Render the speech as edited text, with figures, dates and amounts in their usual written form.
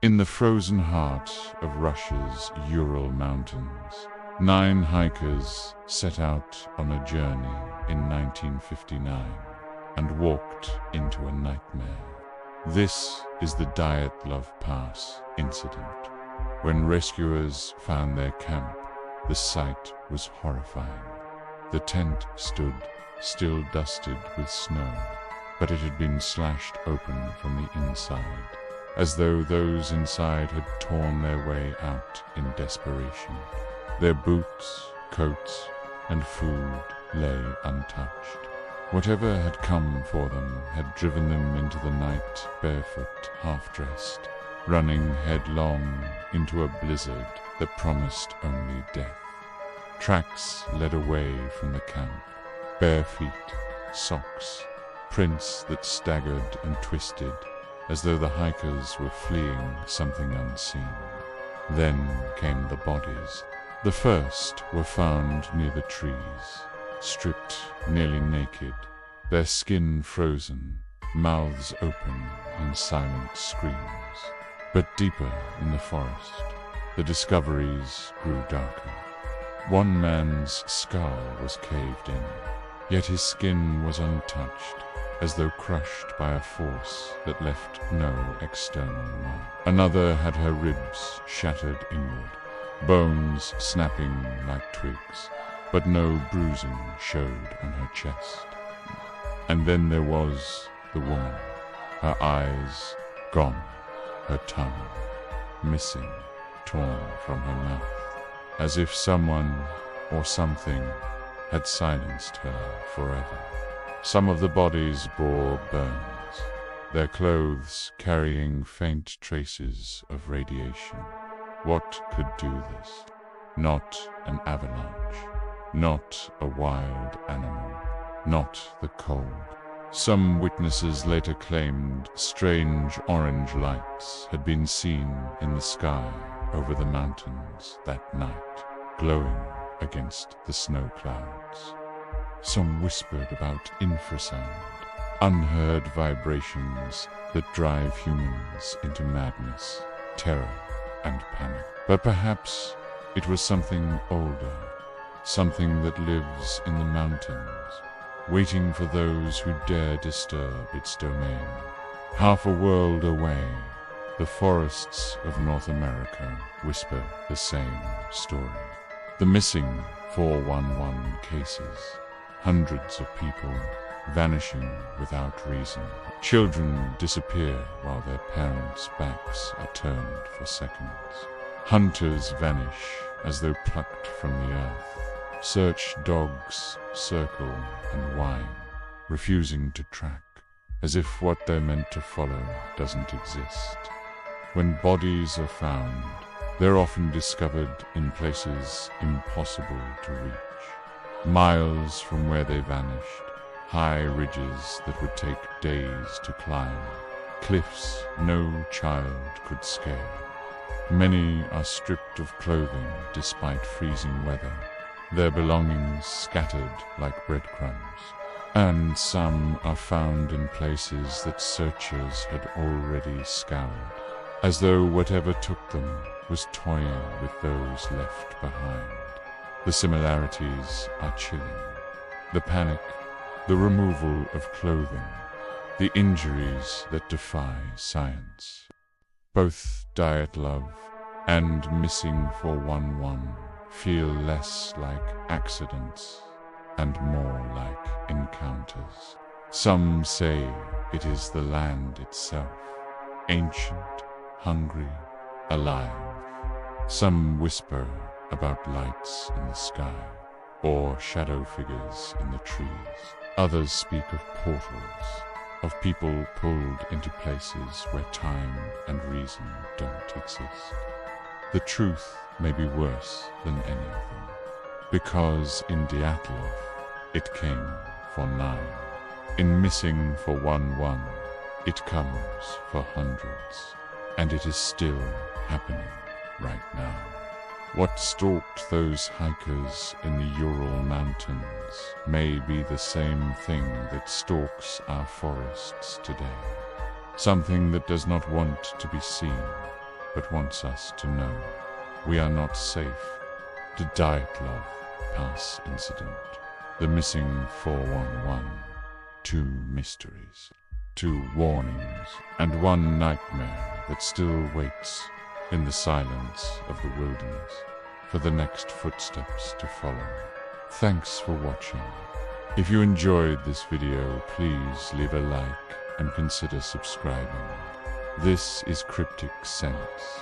In the frozen heart of Russia's Ural Mountains, 9 hikers set out on a journey in 1959 and walked into a nightmare. This is the Dyatlov Pass Incident. When rescuers found their camp, the sight was horrifying. The tent stood still, dusted with snow, but it had been slashed open from the inside, as though those inside had torn their way out in desperation. Their boots, coats, and food lay untouched. Whatever had come for them had driven them into the night barefoot, half-dressed, running headlong into a blizzard that promised only death. Tracks led away from the camp, bare feet, socks, prints that staggered and twisted as though the hikers were fleeing something unseen. Then came the bodies. The first were found near the trees, stripped nearly naked, their skin frozen, mouths open in silent screams. But deeper in the forest, the discoveries grew darker. One man's skull was caved in, yet his skin was untouched, as though crushed by a force that left no external mark. Another had her ribs shattered inward, bones snapping like twigs, but no bruising showed on her chest. And then there was the woman, her eyes gone, her tongue missing, torn from her mouth, as if someone or something had silenced her forever. Some of the bodies bore burns, their clothes carrying faint traces of radiation. What could do this? Not an avalanche, not a wild animal, not the cold. Some witnesses later claimed strange orange lights had been seen in the sky over the mountains that night, glowing against the snow clouds. Some whispered about infrasound, unheard vibrations that drive humans into madness, terror, and panic. But perhaps it was something older, something that lives in the mountains, waiting for those who dare disturb its domain. Half a world away, the forests of North America whisper the same story. The missing 411 cases, hundreds of people vanishing without reason. Children disappear while their parents' backs are turned for seconds. Hunters vanish as though plucked from the earth. Search dogs circle and whine, refusing to track, as if what they're meant to follow doesn't exist. When bodies are found, they're often discovered in places impossible to reach. Miles from where they vanished, high ridges that would take days to climb, cliffs no child could scale. Many are stripped of clothing despite freezing weather, their belongings scattered like breadcrumbs. And some are found in places that searchers had already scoured, as though whatever took them was toying with those left behind. The similarities are chilling. The panic, the removal of clothing, the injuries that defy science. Both Dyatlov and Missing 411 feel less like accidents and more like encounters. Some say it is the land itself, ancient, hungry, alive. Some whisper about lights in the sky, or shadow figures in the trees. Others speak of portals, of people pulled into places where time and reason don't exist. The truth may be worse than any of them, because in Dyatlov it came for 9. In Missing 411 it comes for hundreds, and it is still happening right now. What stalked those hikers in the Ural Mountains may be the same thing that stalks our forests today. Something that does not want to be seen, but wants us to know we are not safe. The Dyatlov Pass Incident, the missing 411, 2 mysteries, 2 warnings, and 1 nightmare that still waits in the silence of the wilderness for the next footsteps to follow. Thanks for watching. If you enjoyed this video, please leave a like and consider subscribing. This is Cryptic Sense.